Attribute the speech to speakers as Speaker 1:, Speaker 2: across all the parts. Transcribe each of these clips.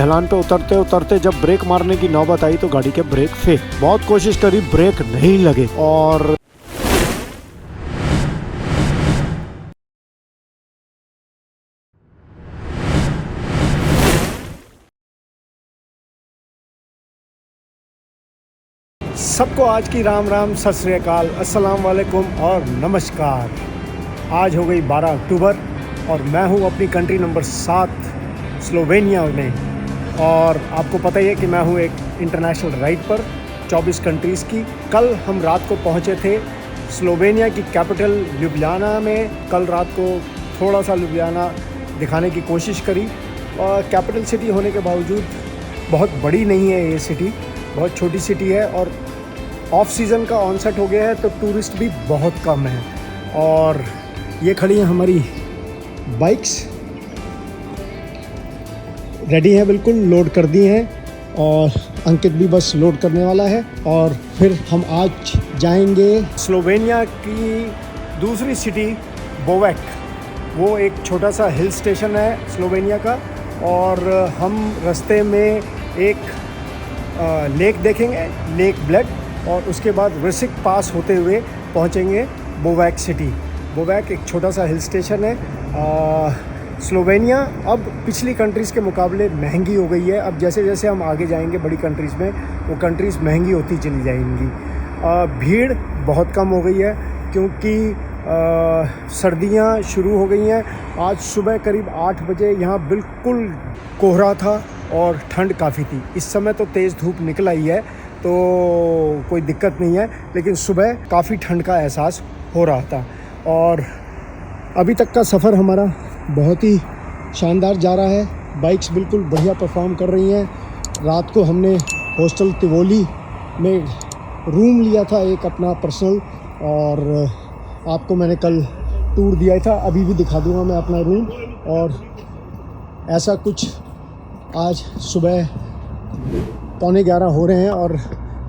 Speaker 1: ढलान पे उतरते उतरते जब ब्रेक मारने की नौबत आई तो गाड़ी के ब्रेक फेल। बहुत कोशिश करी, ब्रेक नहीं लगे और सबको आज की राम राम, सत श्री अकाल, अस्सलाम वालेकुम और नमस्कार। आज हो गई 12 अक्टूबर और मैं हूँ अपनी कंट्री नंबर 7 स्लोवेनिया में। और आपको पता ही है कि मैं हूँ एक इंटरनेशनल राइड पर 24 कंट्रीज़ की। कल हम रात को पहुँचे थे स्लोवेनिया की कैपिटल ल्यूब्लियाना में। कल रात को थोड़ा सा ल्यूब्लियाना दिखाने की कोशिश करी और कैपिटल सिटी होने के बावजूद बहुत बड़ी नहीं है ये सिटी, बहुत छोटी सिटी है और ऑफ सीज़न का ऑनसेट हो गया है तो टूरिस्ट भी बहुत कम है। और ये खड़ी हैं हमारी बाइक्स, रेडी हैं, बिल्कुल लोड कर दी हैं और अंकित भी बस लोड करने वाला है। और फिर हम आज जाएंगे स्लोवेनिया की दूसरी सिटी बोवेक। वो एक छोटा सा हिल स्टेशन है स्लोवेनिया का और हम रास्ते में एक लेक देखेंगे, लेक ब्लेड, और उसके बाद रिसिक पास होते हुए पहुंचेंगे बोवेक सिटी। बोवेक एक छोटा सा हिल स्टेशन है। स्लोवेनिया अब पिछली कंट्रीज़ के मुकाबले महंगी हो गई है। अब जैसे जैसे हम आगे जाएंगे बड़ी कंट्रीज़ में, वो कंट्रीज़ महंगी होती चली जाएंगी। भीड़ बहुत कम हो गई है क्योंकि सर्दियां शुरू हो गई हैं। आज सुबह करीब 8 बजे यहाँ बिल्कुल कोहरा था और ठंड काफ़ी थी। इस समय तो तेज़ धूप निकल आई है तो कोई दिक्कत नहीं है, लेकिन सुबह काफ़ी ठंड का एहसास हो रहा था। और अभी तक का सफ़र हमारा बहुत ही शानदार जा रहा है। बाइक्स बिल्कुल बढ़िया परफॉर्म कर रही हैं। रात को हमने हॉस्टल तिवोली में रूम लिया था एक अपना पर्सनल, और आपको मैंने कल टूर दिया था, अभी भी दिखा दूंगा मैं अपना रूम। और ऐसा कुछ आज सुबह 11:15 हो रहे हैं और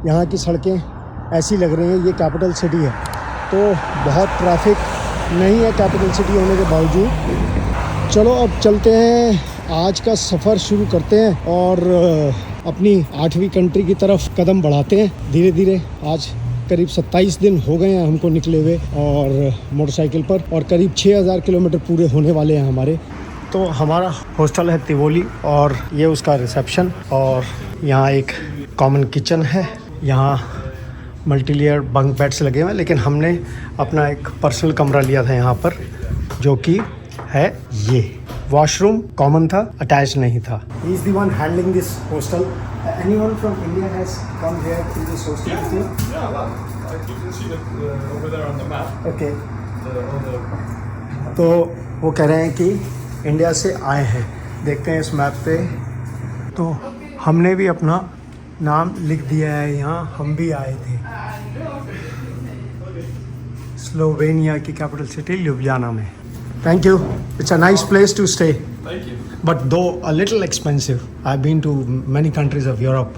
Speaker 1: यहाँ की सड़कें ऐसी लग रही हैं ये कैपिटल सिटी है, तो बहुत ट्रैफिक नहीं है कैपिटल सिटी होने के बावजूद। चलो अब चलते हैं, आज का सफ़र शुरू करते हैं और अपनी 8वीं कंट्री की तरफ कदम बढ़ाते हैं धीरे धीरे। आज करीब 27 दिन हो गए हैं हमको निकले हुए और मोटरसाइकिल पर, और करीब 6000 किलोमीटर पूरे होने वाले हैं हमारे। तो हमारा हॉस्टल है तिवोली और ये उसका रिसेप्शन, और यहाँ एक कॉमन किचन है। यहाँ मल्टी लेयर बंक बेड्स लगे हुए हैं, लेकिन हमने अपना एक पर्सनल कमरा लिया था यहाँ पर, जो कि है ये। वॉशरूम कॉमन था, अटैच नहीं था। He is the one handling this hostel. Anyone from India has come here to this hostel?
Speaker 2: You can see over there on the map.
Speaker 1: Okay, तो वो कह रहे हैं कि इंडिया से आए हैं। देखते हैं इस मैप पे, तो हमने भी अपना नाम लिख दिया है यहाँ, हम भी आए थे स्लोवेनिया की कैपिटल सिटी ल्यूब्लियाना में। Thank you, it's a nice place to stay,
Speaker 2: Thank you.
Speaker 1: but though a little expensive. I've been to many countries of Europe,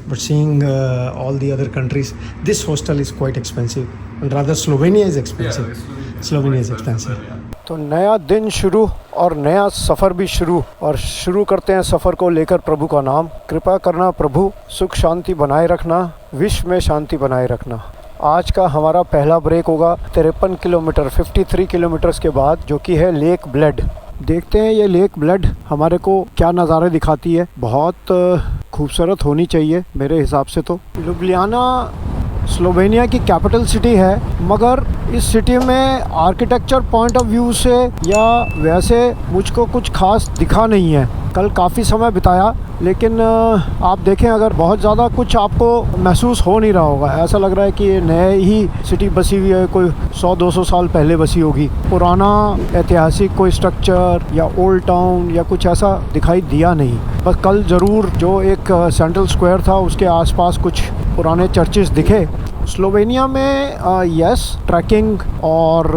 Speaker 1: but seeing all the other countries, this hostel is quite expensive, and rather Slovenia is expensive. Slovenia is expensive. तो नया दिन शुरू और नया सफ़र भी शुरू, और शुरू करते हैं सफ़र को लेकर प्रभु का नाम। कृपा करना प्रभु, सुख शांति बनाए रखना, विश्व में शांति बनाए रखना। आज का हमारा पहला ब्रेक होगा 53 किलोमीटर 53 किलोमीटर्स के बाद, जो कि है लेक ब्लेड। देखते हैं ये लेक ब्लेड हमारे को क्या नज़ारे दिखाती है। बहुत खूबसूरत होनी चाहिए मेरे हिसाब से। तो ल्यूब्लियाना स्लोवेनिया की कैपिटल सिटी है, मगर इस सिटी में आर्किटेक्चर पॉइंट ऑफ व्यू से या वैसे मुझको कुछ खास दिखा नहीं है। कल काफ़ी समय बिताया, लेकिन आप देखें अगर बहुत ज़्यादा कुछ आपको महसूस हो नहीं रहा होगा। ऐसा लग रहा है कि ये नए ही सिटी बसी हुई है, कोई 100-200 साल पहले बसी होगी। पुराना ऐतिहासिक कोई स्ट्रक्चर या ओल्ड टाउन या कुछ ऐसा दिखाई दिया नहीं। बस कल ज़रूर जो एक सेंट्रल स्क्वायर था उसके आसपास कुछ पुराने चर्चेस दिखे। स्लोवेनिया में यस, ट्रैकिंग और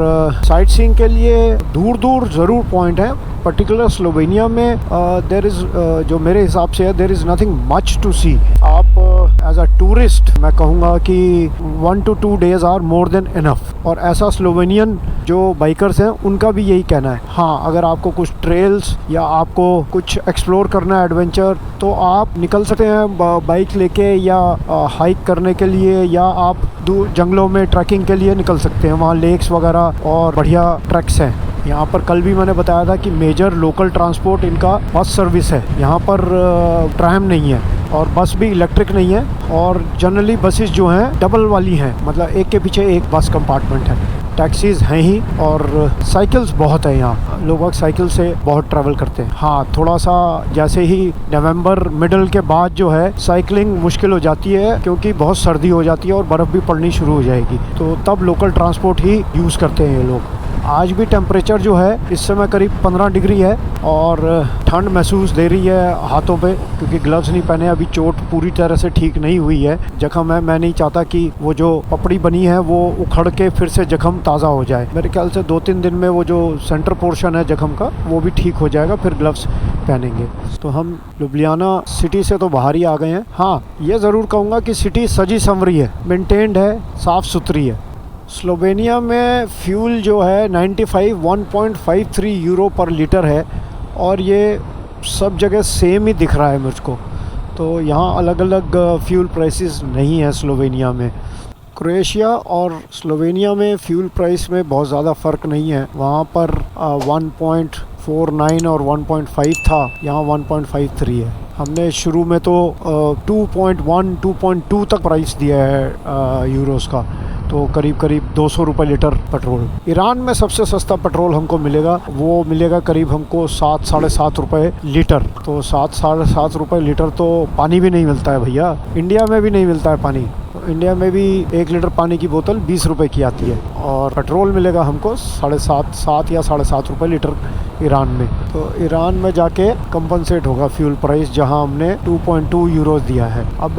Speaker 1: साइट सीइंग के लिए दूर दूर ज़रूर पॉइंट है। पर्टिकुलर स्लोवेनिया में देयर इज़, जो मेरे हिसाब से है, there is nothing much to see. आप एज अ टूरिस्ट मैं कहूँगा कि 1 to 2 days are more than enough. और ऐसा स्लोवेनियन जो बाइकर्स हैं उनका भी यही कहना है। हाँ, अगर आपको कुछ ट्रेल्स या आपको कुछ एक्सप्लोर करना है एडवेंचर, तो आप निकल सकते हैं बाइक लेके, या हाइक करने के लिए, या आप दूर जंगलों में ट्रैकिंग के लिए निकल सकते हैं। वहाँ लेक्स वगैरह और बढ़िया ट्रैक्स हैं। यहाँ पर कल भी मैंने बताया था कि मेजर लोकल ट्रांसपोर्ट इनका बस सर्विस है। यहाँ पर ट्रैम नहीं है और बस भी इलेक्ट्रिक नहीं है, और जनरली बसेस जो हैं डबल वाली हैं, मतलब एक के पीछे एक बस कंपार्टमेंट है। टैक्सीज हैं ही, और साइकिल्स बहुत है यहाँ, लोग साइकिल से बहुत ट्रैवल करते हैं। हाँ, थोड़ा सा जैसे ही नवंबर मिडल के बाद जो है साइकिलिंग मुश्किल हो जाती है, क्योंकि बहुत सर्दी हो जाती है और बर्फ़ भी पड़नी शुरू हो जाएगी, तो तब लोकल ट्रांसपोर्ट ही यूज़ करते हैं ये लोग। आज भी टेम्परेचर जो है इस समय करीब 15 डिग्री है, और ठंड महसूस दे रही है हाथों पे, क्योंकि ग्लव्स नहीं पहने। अभी चोट पूरी तरह से ठीक नहीं हुई है, जख्म है। मैं नहीं चाहता कि वो जो पपड़ी बनी है वो उखड़ के फिर से जख्म ताज़ा हो जाए। मेरे ख्याल से 2-3 दिन में वो जो सेंटर पोर्शन है जख्म का वो भी ठीक हो जाएगा, फिर ग्लव्स पहनेंगे। तो हम लुब्लियाना सिटी से तो बाहर ही आ गए हैं। हाँ, ये ज़रूर कहूँगा कि सिटी सजी संवरी है, मेंटेन्ड है, साफ़ सुथरी है। स्लोवेनिया में फ्यूल जो है 1.53 यूरो पर लीटर है, और ये सब जगह सेम ही दिख रहा है मुझको। तो यहाँ अलग अलग फ्यूल प्राइसेस नहीं है स्लोवेनिया में। क्रोएशिया और स्लोवेनिया में फ्यूल प्राइस में बहुत ज़्यादा फ़र्क नहीं है। वहाँ पर 1.49 और 1.5 था, यहाँ 1.53 है। हमने शुरू में तो 2.1, 2.2 तक प्राइस दिया है यूरोस का, तो करीब करीब 200 रुपये लीटर पेट्रोल। ईरान में सबसे सस्ता पेट्रोल हमको मिलेगा, वो मिलेगा करीब हमको 7-7.5 रुपये लीटर। तो 7-7.5 रुपये लीटर तो पानी भी नहीं मिलता है भैया। इंडिया में भी नहीं मिलता है पानी। तो इंडिया में भी 1 लीटर पानी की बोतल 20 रुपये की आती है, और पेट्रोल मिलेगा हमको 7.5 या 7.5 रुपये लीटर ईरान में। तो ईरान में जाके कंपनसेट होगा फ्यूल प्राइस, जहां हमने 2.2 यूरोस दिया है। अब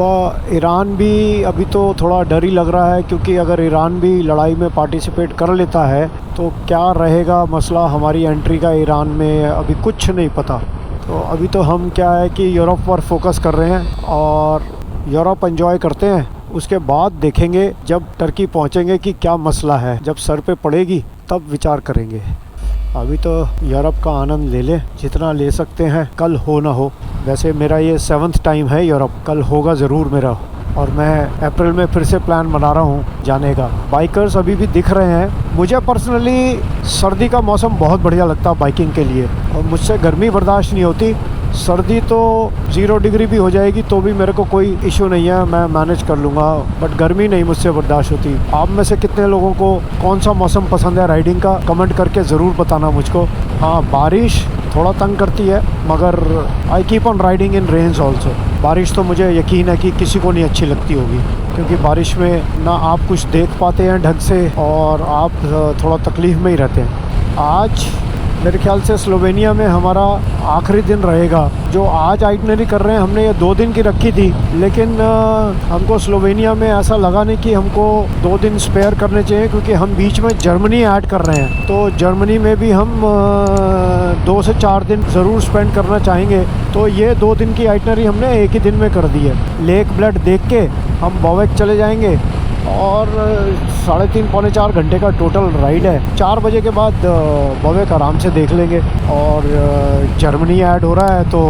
Speaker 1: ईरान भी अभी तो थोड़ा डर ही लग रहा है, क्योंकि अगर ईरान भी लड़ाई में पार्टिसिपेट कर लेता है तो क्या रहेगा मसला हमारी एंट्री का ईरान में, अभी कुछ नहीं पता। तो अभी तो हम क्या है कि यूरोप पर फोकस कर रहे हैं, और यूरोप एंजॉय करते हैं। उसके बाद देखेंगे जब टर्की पहुंचेंगे कि क्या मसला है। जब सर पे पड़ेगी तब विचार करेंगे। अभी तो यूरोप का आनंद ले ले जितना ले सकते हैं, कल हो ना हो। वैसे मेरा ये 7th टाइम है यूरोप, कल होगा ज़रूर मेरा, और मैं अप्रैल में फिर से प्लान बना रहा हूँ जाने का। बाइकर्स अभी भी दिख रहे हैं। मुझे पर्सनली सर्दी का मौसम बहुत बढ़िया लगता है बाइकिंग के लिए, और मुझसे गर्मी बर्दाश्त नहीं होती। सर्दी तो 0 डिग्री भी हो जाएगी तो भी मेरे को कोई इशू नहीं है, मैं मैनेज कर लूँगा, बट गर्मी नहीं मुझसे बर्दाश्त होती। आप में से कितने लोगों को कौन सा मौसम पसंद है राइडिंग का, कमेंट करके ज़रूर बताना मुझको। हाँ, बारिश थोड़ा तंग करती है, मगर I keep on riding in rains also. बारिश तो मुझे यकीन है कि किसी को नहीं अच्छी लगती होगी, क्योंकि बारिश में ना आप कुछ देख पाते हैं ढंग से, और आप थोड़ा तकलीफ़ में ही रहते हैं। आज मेरे ख्याल से स्लोवेनिया में हमारा आखिरी दिन रहेगा। जो आज आइटनरी कर रहे हैं, हमने ये 2 दिन की रखी थी, लेकिन हमको स्लोवेनिया में ऐसा लगा नहीं कि हमको 2 दिन स्पेयर करने चाहिए, क्योंकि हम बीच में जर्मनी ऐड कर रहे हैं। तो जर्मनी में भी हम 2 से 4 दिन ज़रूर स्पेंड करना चाहेंगे। तो ये 2 दिन की आइटनरी हमने एक ही दिन में कर दी है। लेक ब्लड देख के हम बॉवेक चले जाएंगे, और 3.5-4 घंटे का टोटल राइड है। 4 बजे के बाद बॉवेक आराम से देख लेंगे। और जर्मनी ऐड हो रहा है तो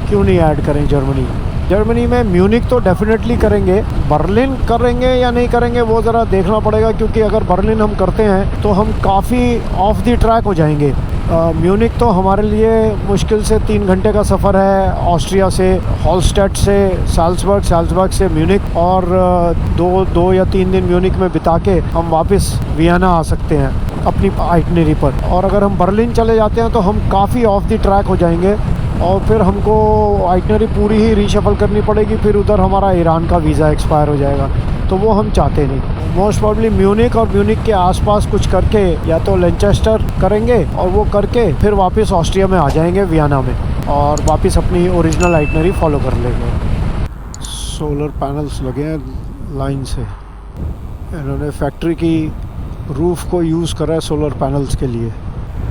Speaker 1: क्यों नहीं ऐड करें जर्मनी। जर्मनी में म्यूनिक तो डेफिनेटली करेंगे, बर्लिन करेंगे या नहीं करेंगे वो ज़रा देखना पड़ेगा, क्योंकि अगर बर्लिन हम करते हैं तो हम काफ़ी ऑफ द ट्रैक हो जाएंगे। म्यूनिक तो हमारे लिए मुश्किल से 3 घंटे का सफ़र है, ऑस्ट्रिया से, हॉलस्टेड से साल्जबर्ग से म्यूनिक, और 2 या 3 दिन म्यूनिक में बिता के हम वापस वियना आ सकते हैं अपनी आइटनरी पर। और अगर हम बर्लिन चले जाते हैं तो हम काफ़ी ऑफ द ट्रैक हो जाएंगे, और फिर हमको आइटनरी पूरी ही रीशफल करनी पड़ेगी। फिर उधर हमारा ईरान का वीज़ा एक्सपायर हो जाएगा, तो वो हम चाहते नहीं। मोस्ट प्रॉब्ली म्यूनिक और म्यूनिक के आसपास कुछ करके, या तो लेंचेस्टर करेंगे, और वो करके फिर वापस ऑस्ट्रिया में आ जाएंगे वियना में, और वापस अपनी ओरिजिनल आइटनरी फॉलो कर लेंगे। सोलर पैनल्स लगे हैं लाइन से, इन्होंने फैक्ट्री की रूफ़ को यूज़ करा है सोलर पैनल्स के लिए।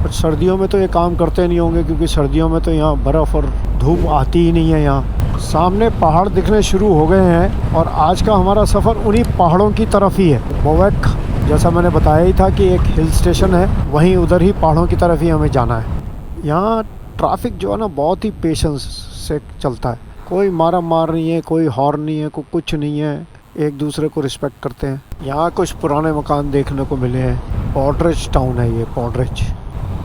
Speaker 1: बट सर्दियों में तो ये काम करते नहीं होंगे, क्योंकि सर्दियों में तो यहाँ बर्फ़ और धूप आती ही नहीं है यहाँ। सामने पहाड़ दिखने शुरू हो गए हैं और आज का हमारा सफ़र उन्हीं पहाड़ों की तरफ ही है। बोवेक, जैसा मैंने बताया ही था कि एक हिल स्टेशन है, वहीं उधर ही पहाड़ों की तरफ ही हमें जाना है। यहाँ ट्रैफिक जो है ना बहुत ही पेशेंस से चलता है, कोई मारा मार नहीं है, कोई हॉर्न नहीं है, कोई कुछ नहीं है, एक दूसरे को रिस्पेक्ट करते हैं। यहाँ कुछ पुराने मकान देखने को मिले हैं। पॉडरेज टाउन है ये, पॉडरेज।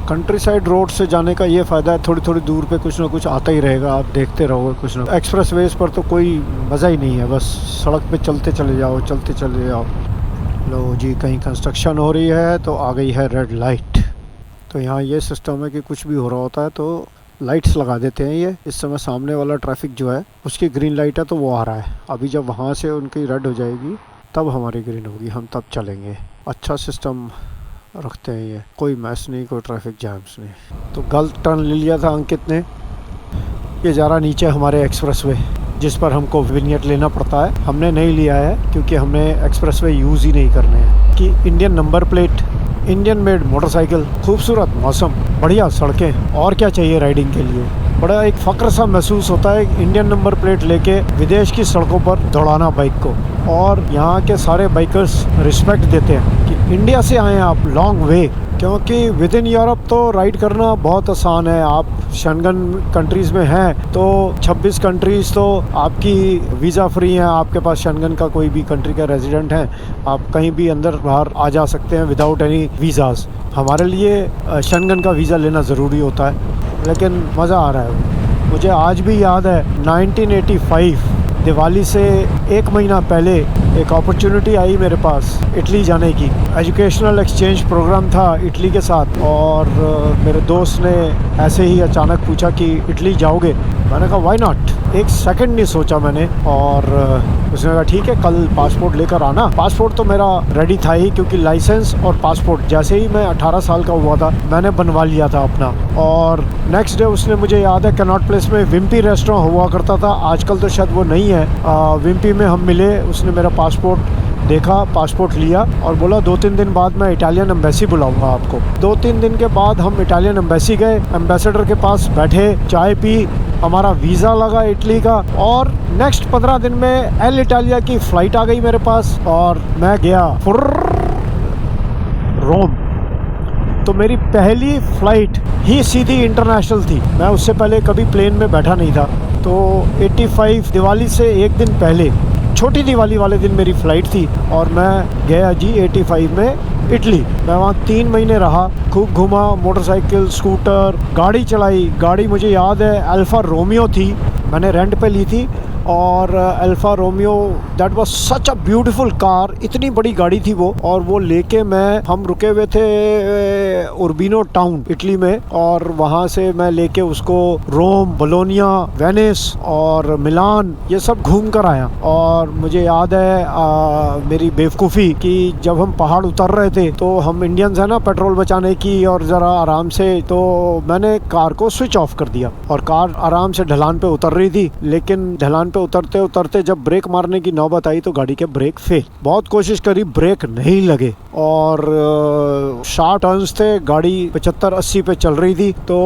Speaker 1: कंट्री साइड रोड से जाने का ये फ़ायदा है, थोड़ी थोड़ी दूर पे कुछ ना कुछ आता ही रहेगा, आप देखते रहोगे कुछ ना। एक्सप्रेस वेज पर तो कोई मज़ा ही नहीं है, बस सड़क पे चलते चले जाओ, चलते चले जाओ। लो जी, कहीं कंस्ट्रक्शन हो रही है तो आ गई है रेड लाइट। तो यहाँ ये सिस्टम है कि कुछ भी हो रहा होता है तो लाइट्स लगा देते हैं ये। इस समय सामने वाला ट्रैफिक जो है उसकी ग्रीन लाइट है तो वो आ रहा है। अभी जब वहाँ से उनकी रेड हो जाएगी तब हमारी ग्रीन होगी, हम तब चलेंगे। अच्छा सिस्टम रखते हैं ये, कोई मैस नहीं, कोई ट्रैफिक जैम्स नहीं। तो गलत टर्न ले लिया था अंकित ने। ये जा रहा नीचे हमारे एक्सप्रेसवे, जिस पर हमको विनियट लेना पड़ता है। हमने नहीं लिया है क्योंकि हमने एक्सप्रेसवे यूज़ ही नहीं करने हैं। कि Indian number plate, Indian made motorcycle, खूबसूरत मौसम, बढ़िया सड़कें, और क्या चाहिए राइडिंग के लिए। बड़ा एक फ़ख्र सा महसूस होता है इंडियन नंबर प्लेट लेके विदेश की सड़कों पर दौड़ाना बाइक को। और यहाँ के सारे बाइकर्स रिस्पेक्ट देते हैं कि इंडिया से आए हैं आप, लॉन्ग वे। क्योंकि विद इन यूरोप तो राइड करना बहुत आसान है। आप शेंगन कंट्रीज़ में हैं तो 26 कंट्रीज़ तो आपकी वीज़ा फ्री हैं। आपके पास शेंगन का कोई भी कंट्री का रेजिडेंट है, आप कहीं भी अंदर बाहर आ जा सकते हैं विदाउट एनी वीज़ाज़। हमारे लिए शेंगन का वीज़ा लेना ज़रूरी होता है, लेकिन मज़ा आ रहा है। मुझे आज भी याद है 1985 दिवाली से एक महीना पहले एक अपॉर्चुनिटी आई मेरे पास इटली जाने की। एजुकेशनल एक्सचेंज प्रोग्राम था इटली के साथ, और मेरे दोस्त ने ऐसे ही अचानक पूछा कि इटली जाओगे। मैंने कहा व्हाई नॉट। एक सेकंड नहीं सोचा मैंने, और उसने कहा ठीक है कल पासपोर्ट लेकर आना। पासपोर्ट तो मेरा रेडी था ही, क्योंकि लाइसेंस और पासपोर्ट जैसे ही मैं 18 साल का हुआ था मैंने बनवा लिया था अपना। और नेक्स्ट डे उसने, मुझे याद है कनॉट प्लेस में विम्पी रेस्टोरेंट हुआ करता था, आजकल तो शायद वो नहीं है। विम्पी में हम मिले, उसने मेरा पासपोर्ट देखा, पासपोर्ट लिया और बोला 2-3 दिन बाद मैं इटालियन एम्बेसी बुलाऊंगा आपको। 2-3 दिन के बाद हम इटालियन एम्बेसी गए, एम्बेसडर के पास बैठे, चाय पी, हमारा वीज़ा लगा इटली का, और नेक्स्ट 15 दिन में एल इटालिया की फ़्लाइट आ गई मेरे पास और मैं गया रोम। तो मेरी पहली फ़्लाइट ही सीधी इंटरनेशनल थी, मैं उससे पहले कभी प्लेन में बैठा नहीं था। तो 85 दिवाली से एक दिन पहले, छोटी दिवाली वाले दिन मेरी फ़्लाइट थी और मैं गया जी 85 में इटली। मैं वहाँ 3 महीने रहा, खूब घूमा, मोटरसाइकिल, स्कूटर, गाड़ी चलाई। गाड़ी मुझे याद है अल्फ़ा रोमियो थी, मैंने रेंट पे ली थी। और Alfa Romeo that was such a beautiful car, इतनी बड़ी गाड़ी थी वो। और वो लेके हम रुके हुए थे उर्बिनो टाउन इटली में, और वहाँ से मैं लेके उसको रोम, बोलोनिया, वेनिस और मिलान ये सब घूम कर आया। और मुझे याद है मेरी बेवकूफ़ी कि जब हम पहाड़ उतर रहे थे तो हम इंडियंस हैं ना, पेट्रोल बचाने की और ज़रा आराम से, तो मैंने कार को स्विच ऑफ कर दिया और कार आराम से ढलान पे उतर रही थी। लेकिन ढलान उतरते उतरते जब ब्रेक मारने की नौबत आई तो गाड़ी के ब्रेक फेल। बहुत कोशिश करी, ब्रेक नहीं लगे, और शार्प टर्न्स थे, गाड़ी 75-80 पे चल रही थी। तो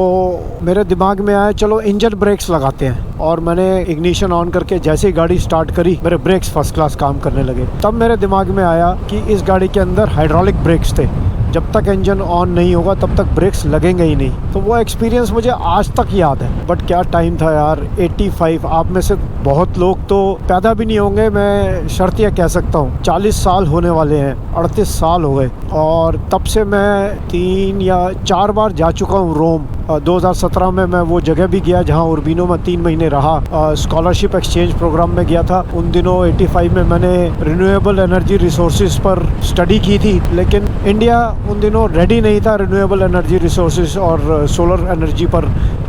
Speaker 1: मेरे दिमाग में आया चलो इंजन ब्रेक्स लगाते हैं, और मैंने इग्निशन ऑन करके जैसे ही गाड़ी स्टार्ट करी मेरे ब्रेक्स फर्स्ट क्लास काम करने लगे। तब मेरे दिमाग में आया कि इस गाड़ी के अंदर हाइड्रोलिक ब्रेक्स थे, जब तक इंजन ऑन नहीं होगा तब तक ब्रेक्स लगेंगे ही नहीं। तो वो एक्सपीरियंस मुझे आज तक याद है। बट क्या टाइम था यार, 85। आप में से बहुत लोग तो पैदा भी नहीं होंगे, मैं शर्तिया कह सकता हूँ। 40 साल होने वाले हैं, 38 साल हो गए। और तब से मैं 3 या 4 बार जा चुका हूँ रोम। 2017 में मैं वो जगह भी गया जहाँ उर्बिनो में 3 महीने रहा, स्कॉलरशिप एक्सचेंज प्रोग्राम में गया था। उन दिनों 85 में मैंने रिन्यूएबल एनर्जी रिसोर्सेज पर स्टडी की थी, लेकिन इंडिया उन दिनों रेडी नहीं था रिन्यूएबल एनर्जी रिसोर्सेज और सोलर एनर्जी पर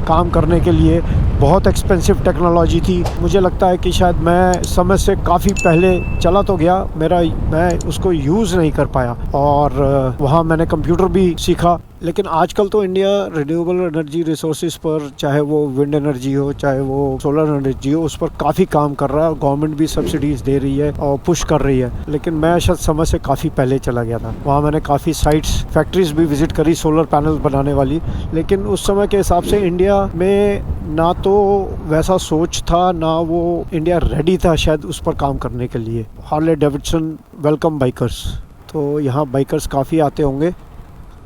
Speaker 1: काम करने के लिए। बहुत एक्सपेंसिव टेक्नोलॉजी थी। मुझे लगता है कि शायद मैं समय से काफ़ी पहले चला तो गया, मैं उसको यूज़ नहीं कर पाया। और वहाँ मैंने कंप्यूटर भी सीखा। लेकिन आजकल तो इंडिया रिन्यूएबल एनर्जी रिसोर्सेज पर, चाहे वो विंड एनर्जी हो चाहे वो सोलर एनर्जी हो, उस पर काफ़ी काम कर रहा है। गवर्नमेंट भी सब्सिडीज़ दे रही है और पुश कर रही है। लेकिन मैं शायद समय से काफ़ी पहले चला गया था। वहाँ मैंने काफ़ी साइट्स, फैक्ट्रीज भी विज़िट करी सोलर पैनल बनाने वाली। लेकिन उस समय के हिसाब से इंडिया में ना तो वैसा सोच था, ना वो इंडिया रेडी था शायद उस पर काम करने के लिए। Harley Davidson welcome bikers. तो यहाँ बाइकर्स काफ़ी आते होंगे।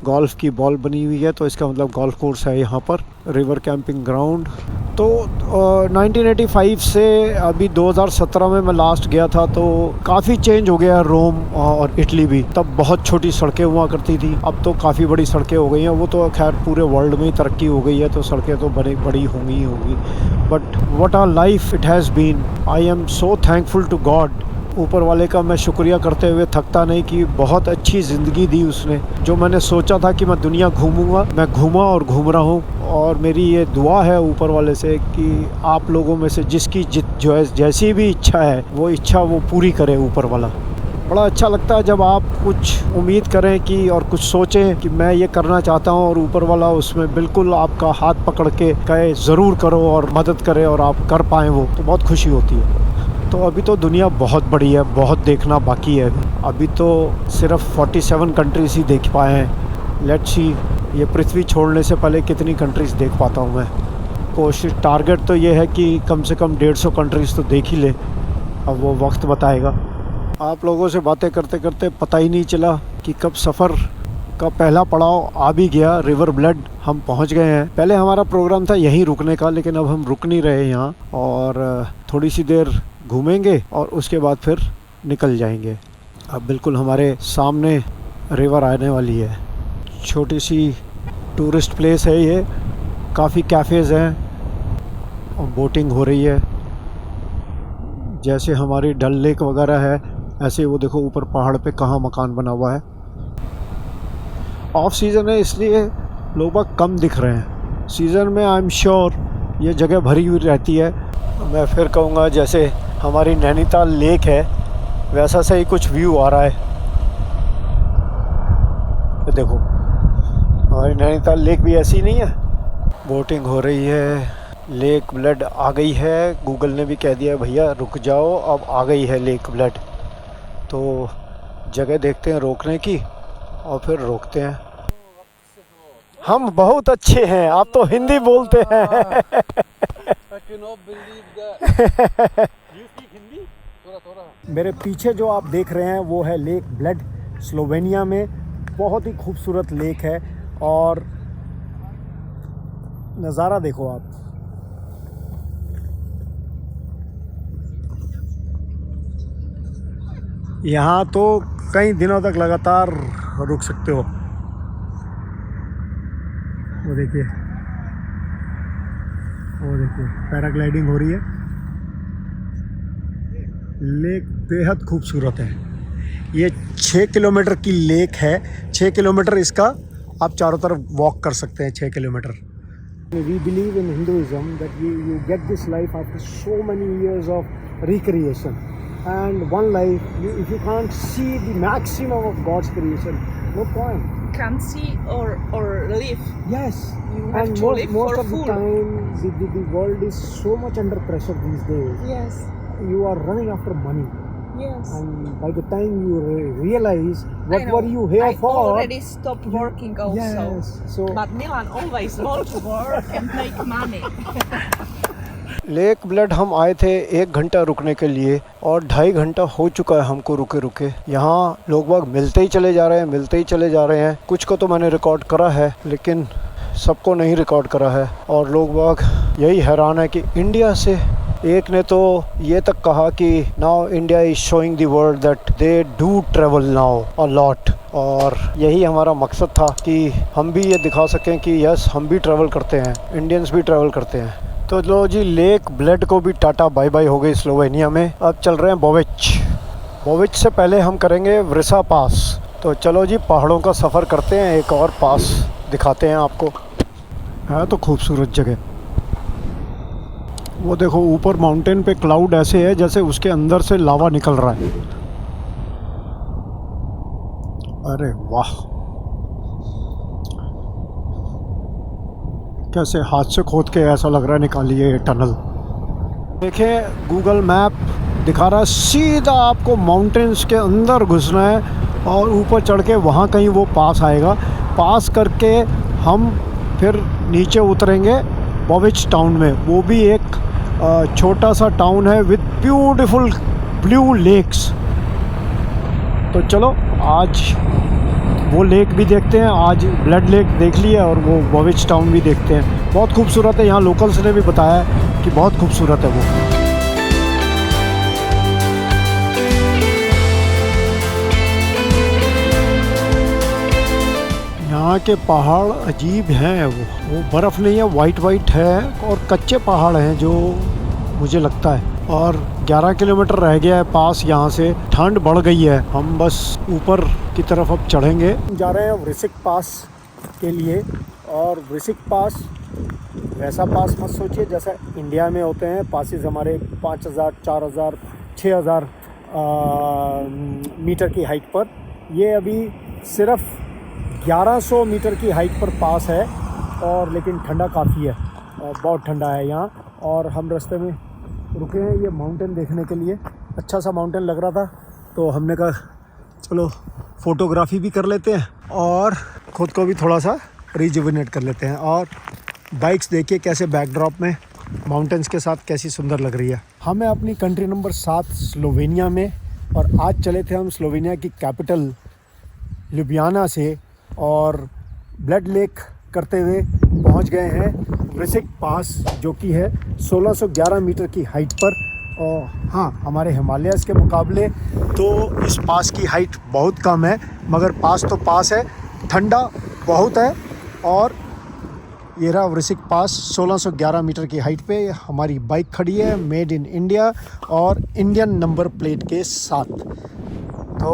Speaker 1: गोल्फ की बॉल बनी हुई है तो इसका मतलब गोल्फ कोर्स है यहाँ पर। River camping ground. तो 1985 से अभी 2017 में मैं लास्ट गया था तो काफ़ी चेंज हो गया रोम और इटली भी। तब बहुत छोटी सड़कें हुआ करती थी, अब तो काफ़ी बड़ी सड़कें हो गई हैं। वो तो खैर पूरे वर्ल्ड में ही तरक्की हो गई है तो सड़कें तो बड़ी होंगी ही होंगी। But what a life it has been. I am so thankful to God. ऊपर वाले का मैं शुक्रिया करते हुए थकता नहीं कि बहुत अच्छी ज़िंदगी दी उसने। जो मैंने सोचा था कि मैं दुनिया घूमूंगा, मैं घूमा और घूम रहा हूँ। और मेरी ये दुआ है ऊपर वाले से कि आप लोगों में से जिसकी जैसी भी इच्छा है वो इच्छा वो पूरी करे ऊपर वाला। बड़ा अच्छा लगता है जब आप कुछ उम्मीद करें कि और कुछ सोचें कि मैं ये करना चाहता हूँ और ऊपर वाला उसमें बिल्कुल आपका हाथ पकड़ के कहे ज़रूर करो और मदद करे और आप कर पाएँ, वो तो बहुत खुशी होती है। तो अभी तो दुनिया बहुत बड़ी है, बहुत देखना बाकी है। अभी तो सिर्फ 47 कंट्रीज़ ही देख पाए हैं। लेट्स सी ये पृथ्वी छोड़ने से पहले कितनी कंट्रीज़ देख पाता हूँ मैं। कोशिश टारगेट तो ये है कि कम से कम 150 कंट्रीज़ तो देख ही ले। अब वो वक्त बताएगा। आप लोगों से बातें करते करते पता ही नहीं चला कि कब सफ़र का पहला पड़ाव आ भी गया। रिवर ब्लड हम पहुंच गए हैं। पहले हमारा प्रोग्राम था यहीं रुकने का, लेकिन अब हम रुक नहीं रहे यहाँ और थोड़ी सी देर घूमेंगे और उसके बाद फिर निकल जाएंगे। अब बिल्कुल हमारे सामने रिवर आने वाली है। छोटी सी टूरिस्ट प्लेस है ये, काफ़ी कैफ़ेज़ हैं और बोटिंग हो रही है। जैसे हमारी डल लेक वगैरह है ऐसे वो देखो ऊपर पहाड़ पे कहाँ मकान बना हुआ है। ऑफ सीज़न है इसलिए लोग बाग कम दिख रहे हैं। सीज़न में आई एम श्योर ये जगह भरी हुई रहती है। मैं फिर कहूँगा जैसे हमारी नैनीताल लेक है वैसा से ही कुछ व्यू आ रहा है। ये देखो हमारी नैनीताल लेक भी ऐसी नहीं है। बोटिंग हो रही है। लेक ब्लड आ गई है। गूगल ने भी कह दिया है भैया रुक जाओ, अब आ गई है लेक ब्लड। तो जगह देखते हैं रोकने की और फिर रोकते हैं। हम बहुत अच्छे हैं, आप तो हिंदी बोलते हैं।
Speaker 3: I cannot believe that. You speak Hindi? थोड़ा
Speaker 1: मेरे पीछे जो आप देख रहे हैं वो है लेक ब्लड, स्लोवेनिया में। बहुत ही खूबसूरत लेक है और नज़ारा देखो आप। यहाँ तो कई दिनों तक लगातार रुक सकते हो। वो देखिए पैराग्लाइडिंग हो रही है। लेक बेहद खूबसूरत है। ये 6 किलोमीटर की लेक है। 6 किलोमीटर इसका आप चारों तरफ वॉक कर सकते हैं 6 kilometre. We believe in Hinduism that you get this life after so many years of recreation, and one life if you can't see the maximum of God's creation, no point.
Speaker 4: Can't see or live.
Speaker 1: Yes,
Speaker 4: You have
Speaker 1: and
Speaker 4: to live
Speaker 1: most
Speaker 4: for
Speaker 1: of the
Speaker 4: full.
Speaker 1: time the world is so much under pressure these days.
Speaker 4: Yes,
Speaker 1: You are running after money,
Speaker 4: yes.
Speaker 1: and by the time you realize
Speaker 4: I
Speaker 1: what
Speaker 4: know.
Speaker 1: were you here
Speaker 4: I
Speaker 1: for.
Speaker 4: already stopped working also.
Speaker 1: Yes, so
Speaker 4: But Milan always wants to work and make money.
Speaker 1: Lake blood हम आए थे 1 घंटा रुकने के लिए और 2.5 घंटा हो चुका है हमको रुके रुके। यहाँ लोग बाग मिलते ही चले जा रहे हैं। कुछ को तो मैंने रिकॉर्ड करा है लेकिन सबको नहीं रिकॉर्ड करा है। और लोग बाग यही हैरान है कि इंडिया से एक ने तो ये तक कहा कि now India is showing the world that they do travel now a lot. और यही हमारा मकसद था कि हम भी ये दिखा सकें कि यस हम भी ट्रैवल करते हैं, इंडियंस भी ट्रैवल करते हैं। तो लो जी लेक ब्लड को भी टाटा बाय बाय हो गई स्लोवेनिया में। अब चल रहे हैं बोविच से पहले हम करेंगे व्रिसा पास। तो चलो जी पहाड़ों का सफ़र करते हैं। एक और पास दिखाते हैं आपको। है तो खूबसूरत जगह। वो देखो ऊपर माउंटेन पे क्लाउड ऐसे है जैसे उसके अंदर से लावा निकल रहा है। अरे वाह, कैसे हाथ से खोद के ऐसा लग रहा है निकाली है ये टनल। देखें गूगल मैप दिखा रहा है सीधा आपको माउंटेन्स के अंदर घुसना है और ऊपर चढ़ के वहाँ कहीं वो पास आएगा। पास करके हम फिर नीचे उतरेंगे बोविच टाउन में, वो भी एक छोटा सा टाउन है विद ब्यूटीफुल ब्लू लेक्स। तो चलो आज वो लेक भी देखते हैं, आज ब्लड लेक देख लिया और वो बोविच टाउन भी देखते हैं। बहुत खूबसूरत है, यहाँ लोकल्स ने भी बताया कि बहुत खूबसूरत है वो। यहाँ के पहाड़ अजीब हैं, वो बर्फ़ नहीं है, वाइट है और कच्चे पहाड़ हैं जो मुझे लगता है। और 11 किलोमीटर रह गया है पास यहाँ से, ठंड बढ़ गई है। हम बस ऊपर की तरफ अब चढ़ेंगे। जा रहे हैं वृश्चिक पास के लिए। और वृश्चिक पास वैसा पास मत सोचिए जैसा इंडिया में होते हैं पासेस हमारे 5000, 4000, 6000 मीटर की हाइट पर। ये अभी सिर्फ 1100 मीटर की हाइट पर पास है, और लेकिन ठंडा काफ़ी है, बहुत ठंडा है यहाँ। और हम रास्ते में रुके हैं ये माउंटेन देखने के लिए। अच्छा सा माउंटेन लग रहा था, तो हमने कहा चलो फ़ोटोग्राफी भी कर लेते हैं और ख़ुद को भी थोड़ा सा रिजुविनेट कर लेते हैं। और बाइक्स देखिए कैसे बैकड्रॉप में माउंटेन्स के साथ कैसी सुंदर लग रही है। हमें अपनी कंट्री नंबर 7 स्लोवेनिया में, और आज चले थे हम स्लोवेनिया की कैपिटल ल्यूब्लियाना से, और ब्लड लेक करते हुए पहुंच गए हैं वृश्चिक पास, जो कि है 1611 मीटर की हाइट पर। और हाँ, हमारे हिमालयस के मुकाबले तो इस पास की हाइट बहुत कम है, मगर पास तो पास है, ठंडा बहुत है। और ये रहा वृश्चिक पास 1611 मीटर की हाइट पे हमारी बाइक खड़ी है, मेड इन इंडिया और इंडियन नंबर प्लेट के साथ। तो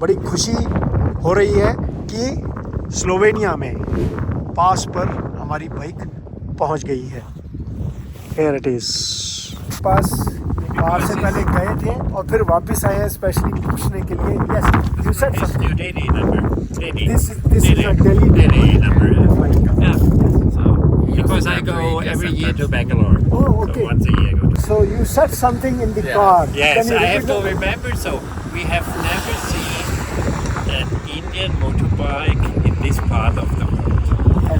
Speaker 1: बड़ी खुशी हो रही है कि स्लोवेनिया में पास पर हमारी बाइक पहुंच गई है। Here it is। पास बाहर से पहले गए थे और फिर वापस आए हैं स्पेशली पूछने के लिए। Yes, you said something. This is a Delhi
Speaker 5: number. Yeah. So, because I go every year to Bangalore.
Speaker 1: Oh, okay.
Speaker 5: So once a year I go to.
Speaker 1: So you said something in the car.
Speaker 5: Yes,
Speaker 1: Can you
Speaker 5: I have
Speaker 1: repeat
Speaker 5: to
Speaker 1: that?
Speaker 5: remember. So we have never seen an Indian motorbike in this part of the world.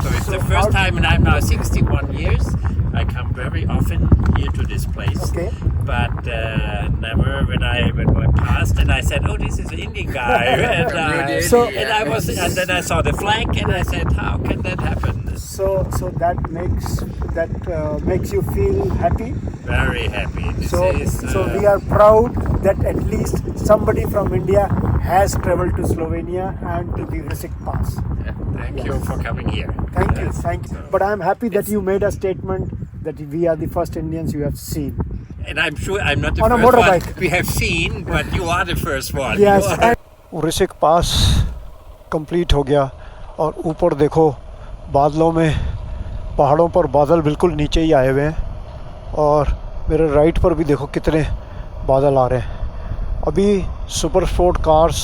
Speaker 5: So it's the first time, and I'm now 61 years. I come very often here to this place.
Speaker 1: Okay.
Speaker 5: But never when I passed and I said, "Oh, this is an Indian guy," and then I saw the flag and I said, "How can that happen?"
Speaker 1: So that makes you feel happy.
Speaker 5: Very happy.
Speaker 1: So we are proud that at least somebody from India has travelled to Slovenia and to the Vryšik Pass.
Speaker 5: Thank you for coming here.
Speaker 1: Thank you. But I am happy that you made a statement that we are the first Indians you have seen.
Speaker 5: And I'm sure I'm not the
Speaker 1: On a
Speaker 5: first
Speaker 1: motorbike.
Speaker 5: one we have seen, but you are the first one.
Speaker 1: Yes.
Speaker 5: You are-
Speaker 1: वृश्चिक पास complete हो गया, और ऊपर देखो बादलों में, पहाड़ों पर बादल बिल्कुल नीचे ही आए हुए हैं, और मेरे राइट पर भी देखो कितने बादल आ रहे हैं। अभी सुपर स्पोर्ट कार्स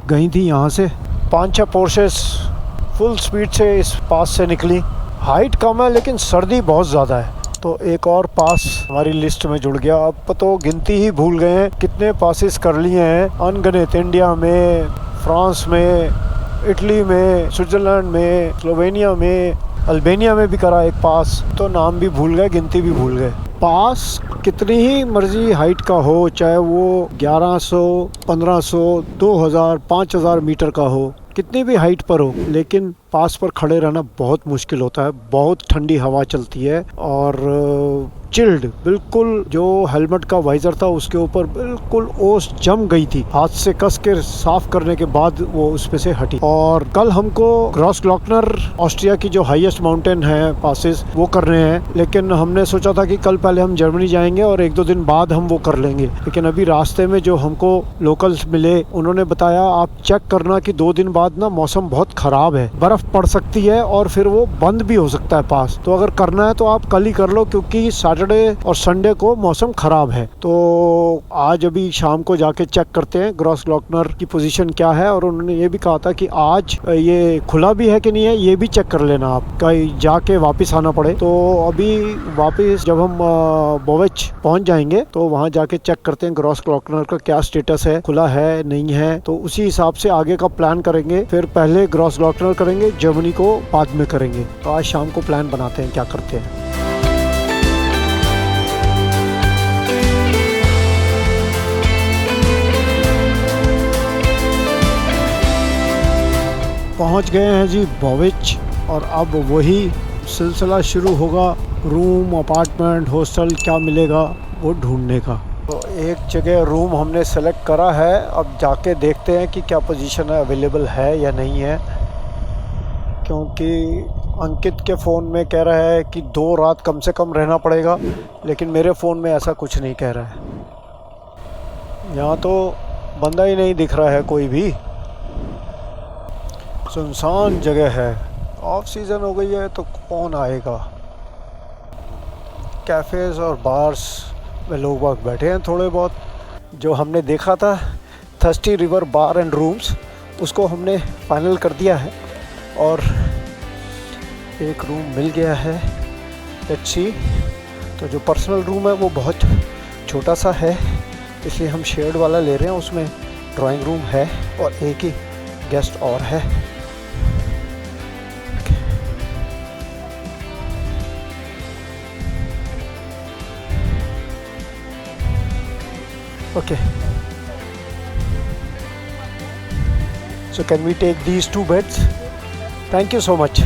Speaker 1: गई थी यहाँ से, 5-6 पोर्शेस फुल स्पीड से इस पास से निकली। हाइट कम है लेकिन सर्दी बहुत ज़्यादा है, तो एक और पास हमारी लिस्ट में जुड़ गया। अब तो गिनती ही भूल गए हैं कितने पासेस कर लिए हैं, अनगिनत। इंडिया में, फ्रांस में, इटली में, स्विट्ज़रलैंड में, स्लोवेनिया में, अल्बानिया में भी करा एक पास, तो नाम भी भूल गए, गिनती भी भूल गए। पास कितनी ही मर्जी हाइट का हो, चाहे वो 1100, 1500, 2000, 5000 मीटर का हो, कितनी भी हाइट पर हो, लेकिन पास पर खड़े रहना बहुत मुश्किल होता है। बहुत ठंडी हवा चलती है और चिल्ड, बिल्कुल जो हेलमेट का वाइजर था उसके ऊपर बिल्कुल ओस जम गई थी। हाथ से कस के साफ करने के बाद वो उस पे से हटी। और कल हमको ग्रॉसग्लॉकनर, ऑस्ट्रिया की जो हाईएस्ट माउंटेन है पासेस, वो कर रहे हैं, लेकिन हमने सोचा था कि कल पहले हम जर्मनी जाएंगे और 1-2 दिन बाद हम वो कर लेंगे। लेकिन अभी रास्ते में जो हमको लोकल्स मिले, उन्होंने बताया आप चेक करना कि 2 दिन बाद ना मौसम बहुत ख़राब है, बर्फ़ पड़ सकती है और फिर वो बंद भी हो सकता है पास। तो अगर करना है तो आप कल ही कर लो, क्योंकि सैटरडे और संडे को मौसम ख़राब है। तो आज अभी शाम को जाके चेक करते हैं ग्रॉसग्लॉकनर की पोजीशन क्या है। और उन्होंने ये भी कहा था कि आज ये खुला भी है कि नहीं है, ये भी चेक कर लेना आप, कहीं जाके वापस आना पड़े। तो अभी वापस जब हम बोविच पहुंच जाएंगे तो वहां जाके चेक करते हैं ग्रॉसग्लॉकनर का क्या स्टेटस है, खुला है नहीं है, तो उसी हिसाब से आगे का प्लान करेंगे। फिर पहले ग्रॉसग्लॉकनर करेंगे, जर्मनी को बाद में करेंगे। तो आज शाम को प्लान बनाते हैं क्या करते हैं। पहुंच गए हैं जी बॉविच, और अब वही सिलसिला शुरू होगा रूम, अपार्टमेंट, हॉस्टल क्या मिलेगा वो ढूंढने का। तो एक जगह रूम हमने सेलेक्ट करा है, अब जाके देखते हैं कि क्या पोजीशन है, अवेलेबल है या नहीं है, क्योंकि अंकित के फ़ोन में कह रहा है कि 2 रात कम से कम रहना पड़ेगा, लेकिन मेरे फ़ोन में ऐसा कुछ नहीं कह रहा है। यहाँ तो बंदा ही नहीं दिख रहा है कोई भी, सुनसान जगह है। ऑफ सीज़न हो गई है तो कौन आएगा। कैफ़ेज़ और बार्स में लोग बाग बैठे हैं थोड़े बहुत। जो हमने देखा था thirsty river bar and rooms, उसको हमने फाइनल कर दिया है और एक रूम मिल गया है। Let's see. तो जो पर्सनल रूम है वो बहुत छोटा सा है, इसलिए हम शेयर्ड वाला ले रहे हैं। उसमें ड्राइंग रूम है और एक ही गेस्ट और है। Okay. So can we take these 2 beds? Thank you so much.